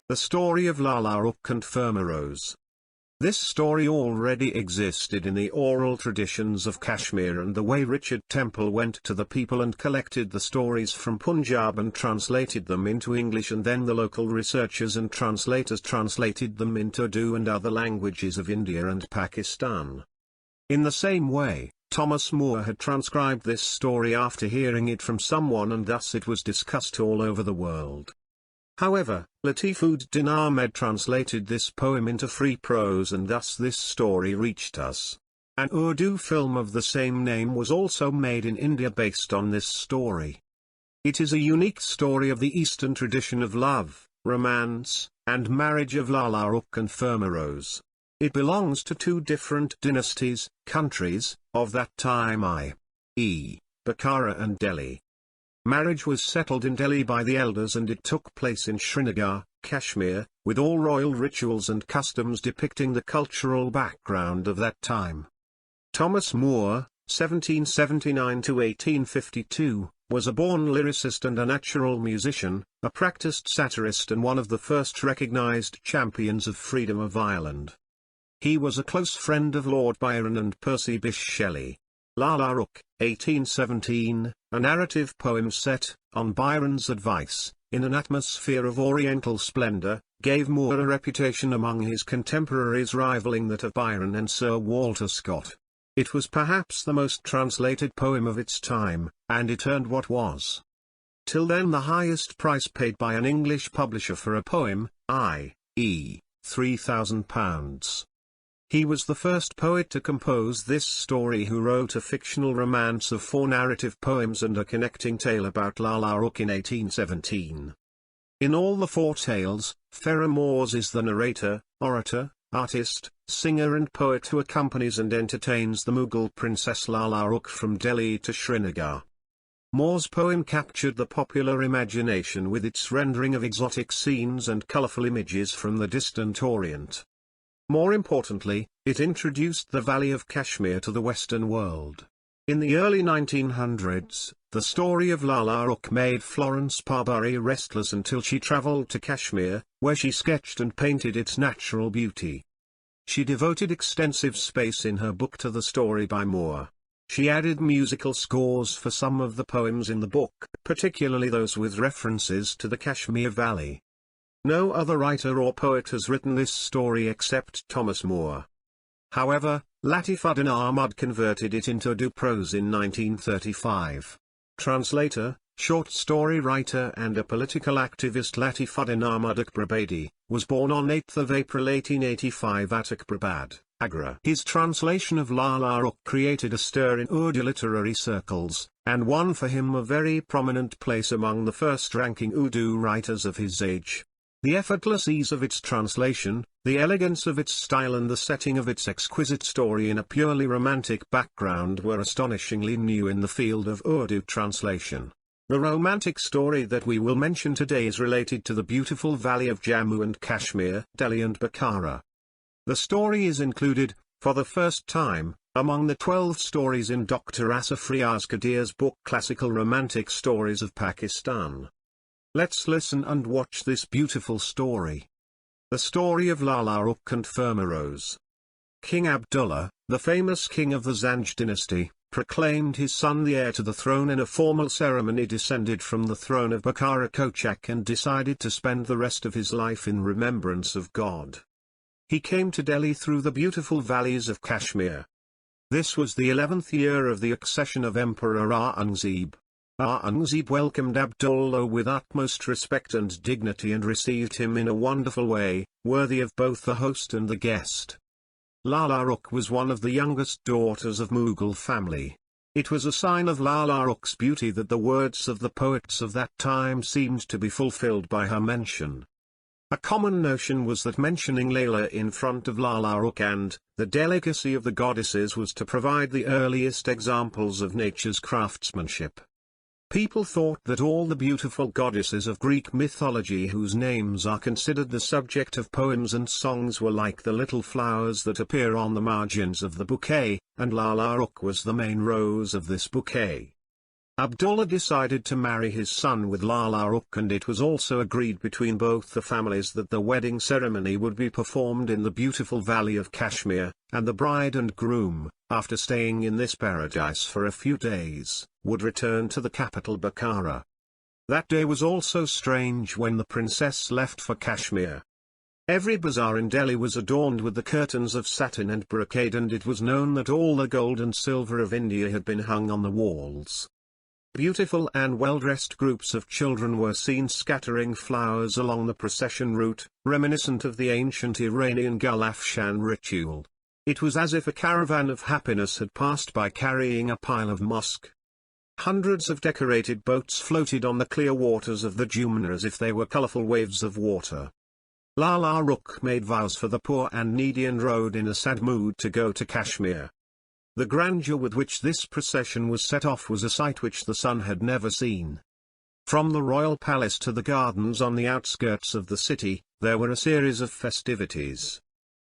The story of Lala, Rukh and Fermaroz. This story already existed in the oral traditions of Kashmir, and the way Richard Temple went to the people and collected the stories from Punjab and translated them into English, and then the local researchers and translators translated them into Urdu and other languages of India and Pakistan. In the same way, Thomas Moore had transcribed this story after hearing it from someone, and thus it was discussed all over the world. However, Latifuddin Ahmed translated this poem into free prose, and thus this story reached us. An Urdu film of the same name was also made in India based on this story. It is a unique story of the Eastern tradition of love, romance, and marriage of Lala, Rukh and Fermaroz. It belongs to two different dynasties, countries, of that time, i.e., Bukhara and Delhi. Marriage was settled in Delhi by the elders, and it took place in Srinagar, Kashmir, with all royal rituals and customs depicting the cultural background of that time. Thomas Moore, 1779–1852, was a born lyricist and a natural musician, a practiced satirist and one of the first recognized champions of freedom of Ireland. He was a close friend of Lord Byron and Percy Bysshe Shelley. Lala Rukh, 1817, a narrative poem set, on Byron's advice, in an atmosphere of oriental splendor, gave Moore a reputation among his contemporaries rivaling that of Byron and Sir Walter Scott. It was perhaps the most translated poem of its time, and it earned what was, till then, the highest price paid by an English publisher for a poem, i.e., £3,000. He was the first poet to compose this story who wrote a fictional romance of 4 narrative poems and a connecting tale about Lala Rukh in 1817. In all the 4 tales, Fermaroz is the narrator, orator, artist, singer and poet who accompanies and entertains the Mughal princess Lala Rukh from Delhi to Srinagar. Moore's poem captured the popular imagination with its rendering of exotic scenes and colorful images from the distant Orient. More importantly, it introduced the Valley of Kashmir to the Western world. In the early 1900s, the story of Lala Rukh made Florence Parbury restless until she traveled to Kashmir, where she sketched and painted its natural beauty. She devoted extensive space in her book to the story by Moore. She added musical scores for some of the poems in the book, particularly those with references to the Kashmir Valley. No other writer or poet has written this story except Thomas Moore. However, Latifuddin Ahmed converted it into Urdu prose in 1935. Translator, short story writer and a political activist Latifuddin Ahmed Akbrabadi, was born on 8 April 1885 at Akbrabad, Agra. His translation of Lala Rukh created a stir in Urdu literary circles, and won for him a very prominent place among the first-ranking Urdu writers of his age. The effortless ease of its translation, the elegance of its style and the setting of its exquisite story in a purely romantic background were astonishingly new in the field of Urdu translation. The romantic story that we will mention today is related to the beautiful valley of Jammu and Kashmir, Delhi and Bukhara. The story is included, for the first time, among the 12 stories in Dr. Asif Riaz Qadir's book Classical Romantic Stories of Pakistan. Let's listen and watch this beautiful story. The story of Lala Rukh and Fermaroz. King Abdullah, the famous king of the Zanj dynasty, proclaimed his son the heir to the throne in a formal ceremony, descended from the throne of Bukhara Kochak, and decided to spend the rest of his life in remembrance of God. He came to Delhi through the beautiful valleys of Kashmir. This was the 11th year of the accession of Emperor Aurangzeb. Aurangzeb welcomed Abdullah with utmost respect and dignity and received him in a wonderful way, worthy of both the host and the guest. Lala Rukh was one of the youngest daughters of Mughal family. It was a sign of Lala Rukh's beauty that the words of the poets of that time seemed to be fulfilled by her mention. A common notion was that mentioning Lala in front of Lala Rukh and the delicacy of the goddesses was to provide the earliest examples of nature's craftsmanship. People thought that all the beautiful goddesses of Greek mythology whose names are considered the subject of poems and songs were like the little flowers that appear on the margins of the bouquet, and Lala Rukh was the main rose of this bouquet. Abdullah decided to marry his son with Lala Rukh, and it was also agreed between both the families that the wedding ceremony would be performed in the beautiful valley of Kashmir, and the bride and groom, after staying in this paradise for a few days, would return to the capital Bukhara. That day was also strange when the princess left for Kashmir. Every bazaar in Delhi was adorned with the curtains of satin and brocade, and it was known that all the gold and silver of India had been hung on the walls. Beautiful and well-dressed groups of children were seen scattering flowers along the procession route, reminiscent of the ancient Iranian Gulafshan ritual. It was as if a caravan of happiness had passed by carrying a pile of musk. Hundreds of decorated boats floated on the clear waters of the Jumna as if they were colorful waves of water. Lala Rukh made vows for the poor and needy and rode in a sad mood to go to Kashmir. The grandeur with which this procession was set off was a sight which the sun had never seen. From the royal palace to the gardens on the outskirts of the city, there were a series of festivities.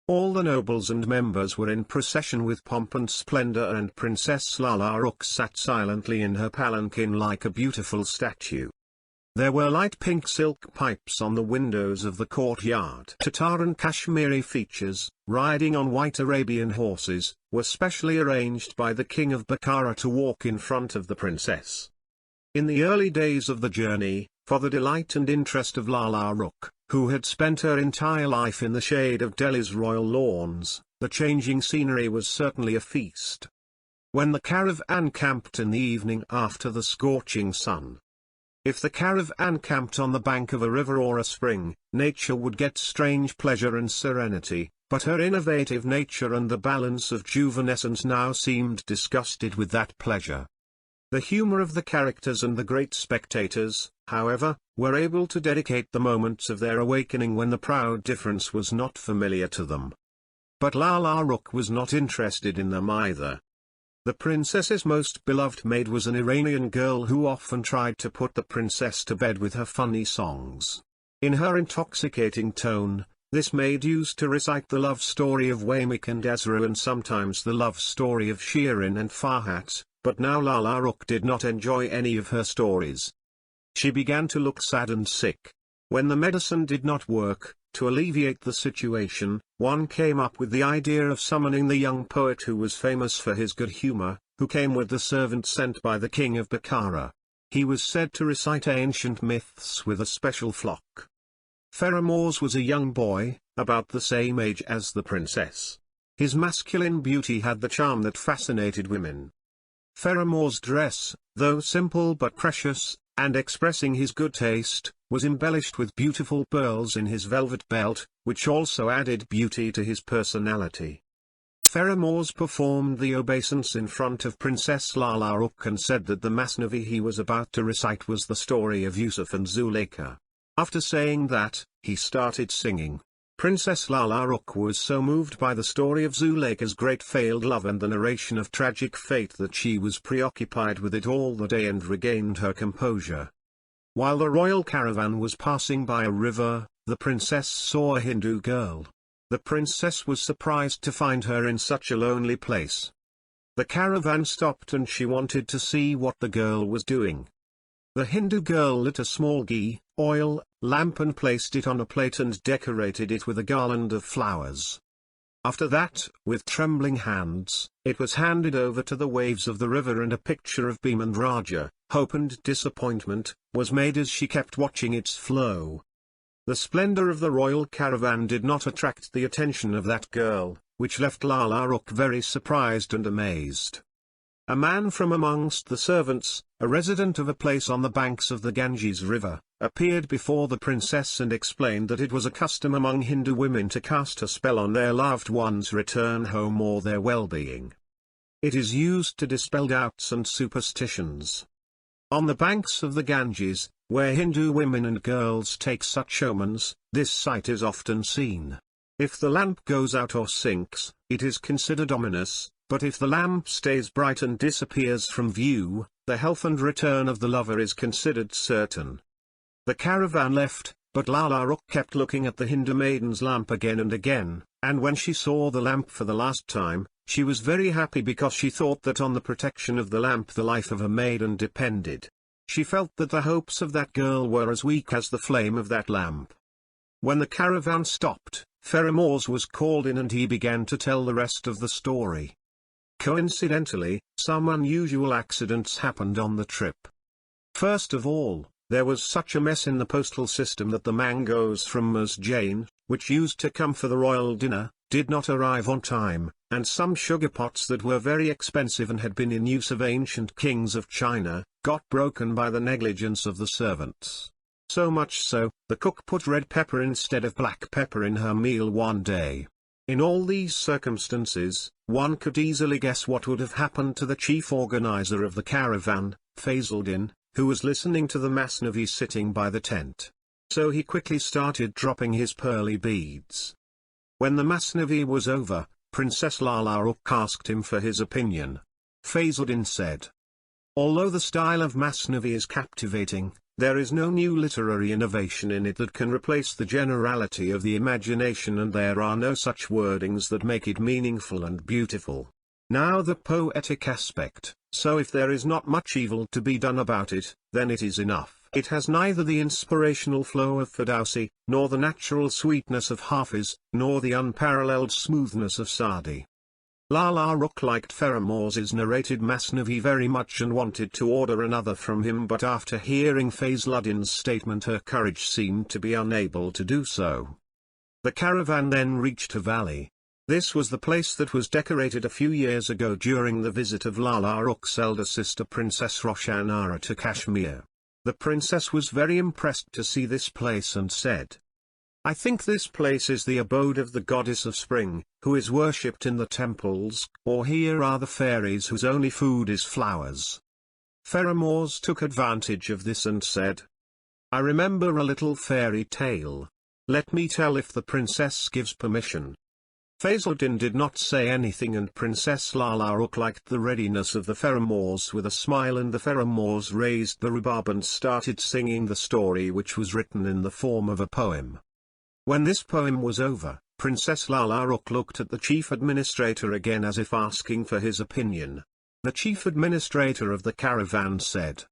All the nobles and members were in procession with pomp and splendor, and Princess Lala Rukh sat silently in her palanquin like a beautiful statue. There were light pink silk pipes on the windows of the courtyard. Tatar and Kashmiri features, riding on white Arabian horses, were specially arranged by the king of Bukhara to walk in front of the princess. In the early days of the journey, for the delight and interest of Lala Rukh, who had spent her entire life in the shade of Delhi's royal lawns, the changing scenery was certainly a feast. When the caravan camped in the evening after the scorching sun, if the caravan camped on the bank of a river or a spring, nature would get strange pleasure and serenity, but her innovative nature and the balance of juvenescence now seemed disgusted with that pleasure. The humor of the characters and the great spectators, however, were able to dedicate the moments of their awakening when the proud difference was not familiar to them. But Lala Rukh was not interested in them either. The princess's most beloved maid was an Iranian girl who often tried to put the princess to bed with her funny songs. In her intoxicating tone, this maid used to recite the love story of Wamik and Azra and sometimes the love story of Shirin and Farhat, but now Lala Rukh did not enjoy any of her stories. She began to look sad and sick. When the medicine did not work, to alleviate the situation, one came up with the idea of summoning the young poet who was famous for his good humor, who came with the servant sent by the king of Bukhara. He was said to recite ancient myths with a special flock. Fermaroz was a young boy, about the same age as the princess. His masculine beauty had the charm that fascinated women. Fermaroz's dress, though simple but precious, and expressing his good taste, was embellished with beautiful pearls in his velvet belt, which also added beauty to his personality. Fermaroz performed the obeisance in front of Princess Lala Rukh and said that the Masnavi he was about to recite was the story of Yusuf and Zuleika. After saying that, he started singing. Princess Lala Rukh was so moved by the story of Zuleika's great failed love and the narration of tragic fate that she was preoccupied with it all the day and regained her composure. While the royal caravan was passing by a river, the princess saw a Hindu girl. The princess was surprised to find her in such a lonely place. The caravan stopped and she wanted to see what the girl was doing. The Hindu girl lit a small ghee, oil, lamp and placed it on a plate and decorated it with a garland of flowers. After that, with trembling hands, it was handed over to the waves of the river and a picture of Bhim and Raja, hope and disappointment, was made as she kept watching its flow. The splendor of the royal caravan did not attract the attention of that girl, which left Lala Rukh very surprised and amazed. A man from amongst the servants, a resident of a place on the banks of the Ganges River, appeared before the princess and explained that it was a custom among Hindu women to cast a spell on their loved one's return home or their well-being. It is used to dispel doubts and superstitions. On the banks of the Ganges, where Hindu women and girls take such omens, this sight is often seen. If the lamp goes out or sinks, it is considered ominous, but if the lamp stays bright and disappears from view, the health and return of the lover is considered certain. The caravan left, but Lala Rukh kept looking at the Hindu maiden's lamp again and again, and when she saw the lamp for the last time, she was very happy because she thought that on the protection of the lamp the life of a maiden depended. She felt that the hopes of that girl were as weak as the flame of that lamp. When the caravan stopped, Fermaroz was called in and he began to tell the rest of the story. Coincidentally, some unusual accidents happened on the trip. First of all, there was such a mess in the postal system that the mangoes from Masjane, which used to come for the royal dinner, did not arrive on time, and some sugar pots that were very expensive and had been in use of ancient kings of China, got broken by the negligence of the servants. So much so, the cook put red pepper instead of black pepper in her meal one day. In all these circumstances, one could easily guess what would have happened to the chief organizer of the caravan, Fazluddin, who was listening to the Masnavi sitting by the tent. So he quickly started dropping his pearly beads. When the Masnavi was over, Princess Lala Rukh asked him for his opinion. Fazluddin said, "Although the style of Masnavi is captivating, there is no new literary innovation in it that can replace the generality of the imagination, and there are no such wordings that make it meaningful and beautiful. Now the poetic aspect, so if there is not much evil to be done about it, then it is enough. It has neither the inspirational flow of Ferdowsi, nor the natural sweetness of Hafiz, nor the unparalleled smoothness of Saadi." Lala Rukh liked Fermaroz's narrated Masnavi very much and wanted to order another from him, but after hearing Fazluddin's statement her courage seemed to be unable to do so. The caravan then reached a valley. This was the place that was decorated a few years ago during the visit of Lala Rukh's elder sister Princess Roshanara to Kashmir. The princess was very impressed to see this place and said, "I think this place is the abode of the goddess of spring, who is worshipped in the temples, or here are the fairies whose only food is flowers." Fermaroz took advantage of this and said, "I remember a little fairy tale. Let me tell if the princess gives permission." Fazluddin did not say anything, and Princess Lala Rukh liked the readiness of the Fermaroz with a smile, and the Fermaroz raised the rhubarb and started singing the story, which was written in the form of a poem. When this poem was over, Princess Lala Rukh looked at the chief administrator again as if asking for his opinion. The chief administrator of the caravan said,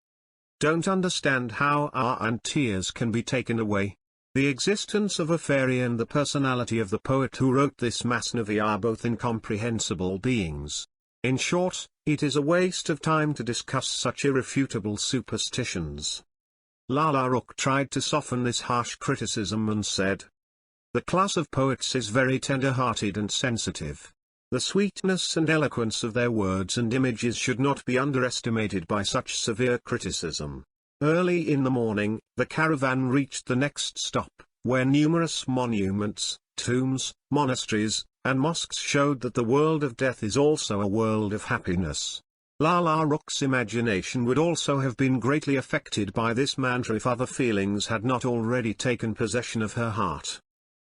"Don't understand how our tears can be taken away. The existence of a fairy and the personality of the poet who wrote this Masnavi are both incomprehensible beings. In short, it is a waste of time to discuss such irrefutable superstitions." Lala Rukh tried to soften this harsh criticism and said, "The class of poets is very tender-hearted and sensitive. The sweetness and eloquence of their words and images should not be underestimated by such severe criticism." Early in the morning, the caravan reached the next stop, where numerous monuments, tombs, monasteries, and mosques showed that the world of death is also a world of happiness. Lala Rukh's imagination would also have been greatly affected by this mantra if other feelings had not already taken possession of her heart.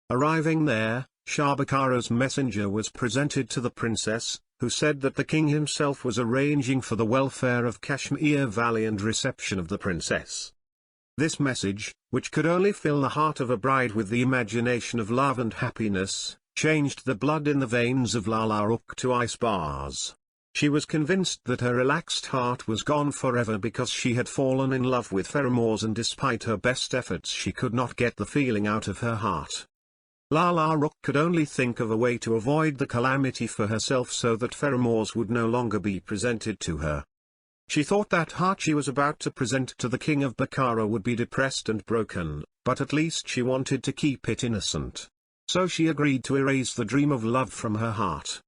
Arriving there, Shah Bakkara's messenger was presented to the princess, who said that the king himself was arranging for the welfare of Kashmir Valley and reception of the princess. This message, which could only fill the heart of a bride with the imagination of love and happiness, changed the blood in the veins of Lala Rukh to ice bars. She was convinced that her relaxed heart was gone forever because she had fallen in love with Fermaroz, and despite her best efforts she could not get the feeling out of her heart. Lala Rukh could only think of a way to avoid the calamity for herself so that Fermaroz would no longer be presented to her. She thought that heart she was about to present to the king of Bakkara would be depressed and broken, but at least she wanted to keep it innocent. So she agreed to erase the dream of love from her heart.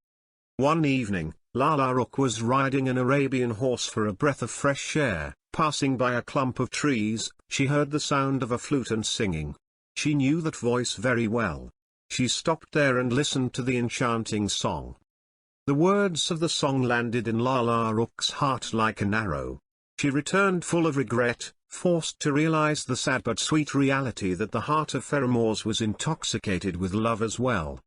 One evening, Lala Rukh was riding an Arabian horse for a breath of fresh air. Passing by a clump of trees, she heard the sound of a flute and singing. She knew that voice very well. She stopped there and listened to the enchanting song. The words of the song landed in Lala Rukh's heart like an arrow. She returned full of regret, forced to realize the sad but sweet reality that the heart of Fermaroz was intoxicated with love as well.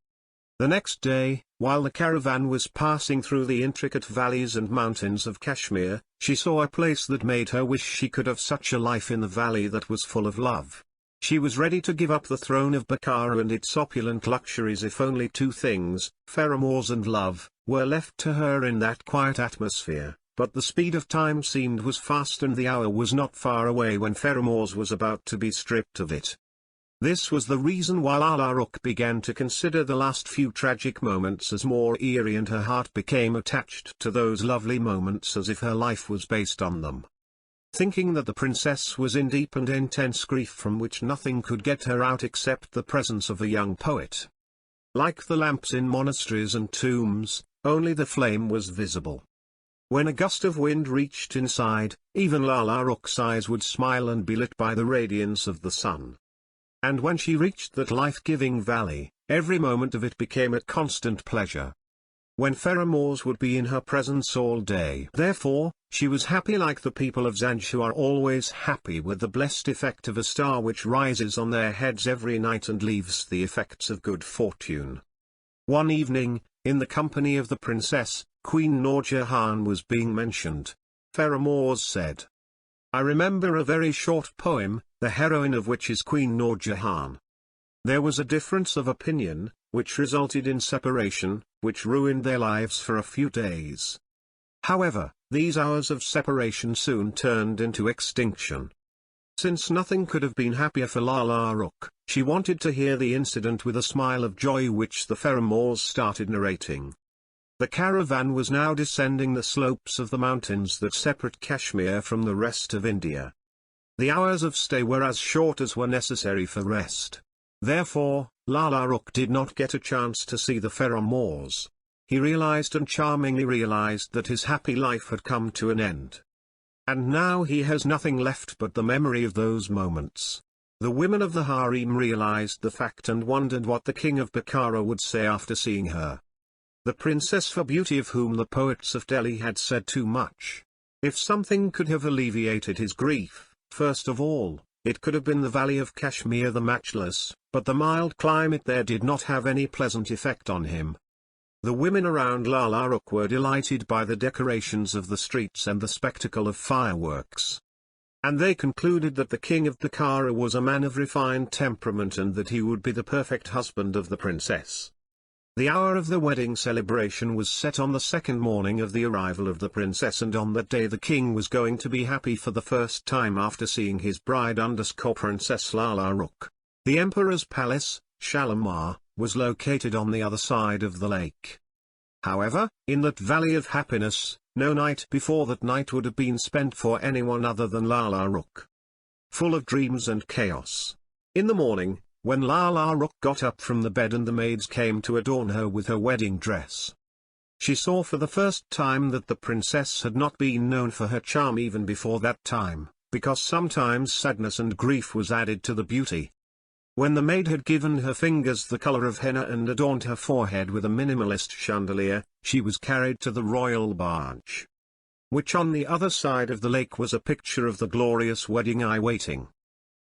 The next day, while the caravan was passing through the intricate valleys and mountains of Kashmir, she saw a place that made her wish she could have such a life in the valley that was full of love. She was ready to give up the throne of Bukhara and its opulent luxuries if only two things, Fermaroz and love, were left to her in that quiet atmosphere. But the speed of time seemed was fast and the hour was not far away when Fermaroz was about to be stripped of it. This was the reason why Lala Rukh began to consider the last few tragic moments as more eerie, and her heart became attached to those lovely moments as if her life was based on them. Thinking that the princess was in deep and intense grief from which nothing could get her out except the presence of a young poet. Like the lamps in monasteries and tombs, only the flame was visible. When a gust of wind reached inside, even Lala Rukh's eyes would smile and be lit by the radiance of the sun. And when she reached that life-giving valley, every moment of it became a constant pleasure. When Fermaroz would be in her presence all day. Therefore, she was happy like the people of Zanj who are always happy with the blessed effect of a star which rises on their heads every night and leaves the effects of good fortune. One evening, in the company of the princess, Queen Noor Jahan was being mentioned. Fermaroz said, "I remember a very short poem, the heroine of which is Queen Noor Jahan." There was a difference of opinion, which resulted in separation, which ruined their lives for a few days. However, these hours of separation soon turned into extinction. Since nothing could have been happier for Lala Rukh, she wanted to hear the incident with a smile of joy which the Fermaroz started narrating. The caravan was now descending the slopes of the mountains that separate Kashmir from the rest of India. The hours of stay were as short as were necessary for rest. Therefore, Lala Rukh did not get a chance to see the Fermaroz. He realized and charmingly realized that his happy life had come to an end. And now he has nothing left but the memory of those moments. The women of the harem realized the fact and wondered what the king of Bukhara would say after seeing her. The princess for beauty of whom the poets of Delhi had said too much. If something could have alleviated his grief, first of all, it could have been the valley of Kashmir the matchless, but the mild climate there did not have any pleasant effect on him. The women around Lala Rukh were delighted by the decorations of the streets and the spectacle of fireworks. And they concluded that the king of Bukhara was a man of refined temperament and that he would be the perfect husband of the princess. The hour of the wedding celebration was set on the second morning of the arrival of the princess, and on that day the king was going to be happy for the first time after seeing his bride Princess Lala Rukh. The emperor's palace, Shalimar, was located on the other side of the lake. However, in that valley of happiness, no night before that night would have been spent for anyone other than Lala Rukh. Full of dreams and chaos. In the morning, when Lala Rukh got up from the bed and the maids came to adorn her with her wedding dress, she saw for the first time that the princess had not been known for her charm even before that time, because sometimes sadness and grief was added to the beauty. When the maid had given her fingers the color of henna and adorned her forehead with a minimalist chandelier, she was carried to the royal barge, which on the other side of the lake was a picture of the glorious wedding waiting.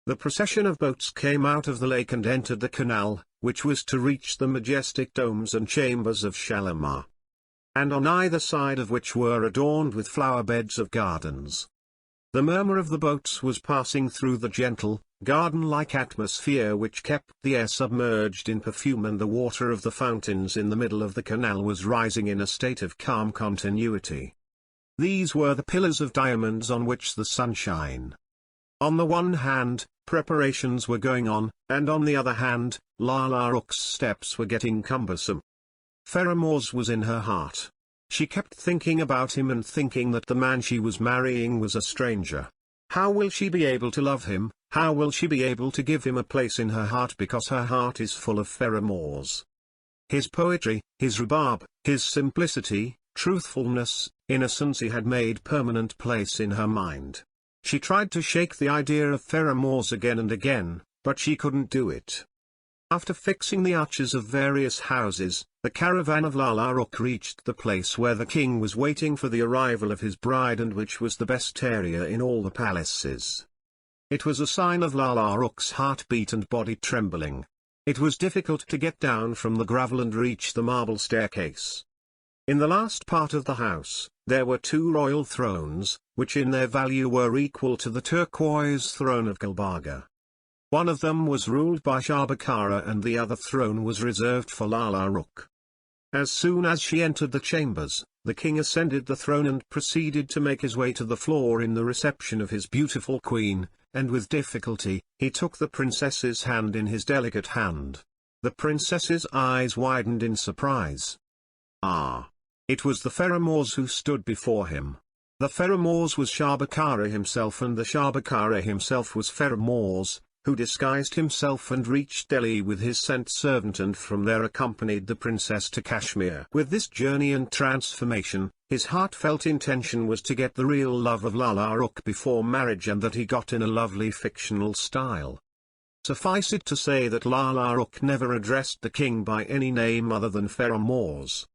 The procession of boats came out of the lake and entered the canal, which was to reach the majestic domes and chambers of Shalimar, and on either side of which were adorned with flower beds of gardens. The murmur of the boats was passing through the gentle, garden-like atmosphere which kept the air submerged in perfume, and the water of the fountains in the middle of the canal was rising in a state of calm continuity. These were the pillars of diamonds on which the sun shone. On the one hand, preparations were going on, and on the other hand, Lala Rukh's steps were getting cumbersome. Fermaroz was in her heart. She kept thinking about him and thinking that the man she was marrying was a stranger. How will she be able to love him? How will she be able to give him a place in her heart, because her heart is full of Fermaroz? His poetry, his rhubarb, his simplicity, truthfulness, innocency had made permanent place in her mind. She tried to shake the idea of Fermaroz again and again, but she couldn't do it. After fixing the arches of various houses, the caravan of Lala Rukh reached the place where the king was waiting for the arrival of his bride, and which was the best area in all the palaces. It was a sign of Lala Rukh's heartbeat and body trembling. It was difficult to get down from the gravel and reach the marble staircase. In the last part of the house, there were two royal thrones, which in their value were equal to the turquoise throne of Gulbarga. One of them was ruled by Shah Bakara and the other throne was reserved for Lala Rukh. As soon as she entered the chambers, the king ascended the throne and proceeded to make his way to the floor in the reception of his beautiful queen, and with difficulty, he took the princess's hand in his delicate hand. The princess's eyes widened in surprise. Ah! It was the Fermaroz who stood before him. The Fermaroz was Shah Bakara himself and the Shah Bakara himself was Fermaroz, who disguised himself and reached Delhi with his sent servant and from there accompanied the princess to Kashmir. With this journey and transformation, his heartfelt intention was to get the real love of Lala Rukh before marriage and that he got in a lovely fictional style. Suffice it to say that Lala Rukh never addressed the king by any name other than Fermaroz.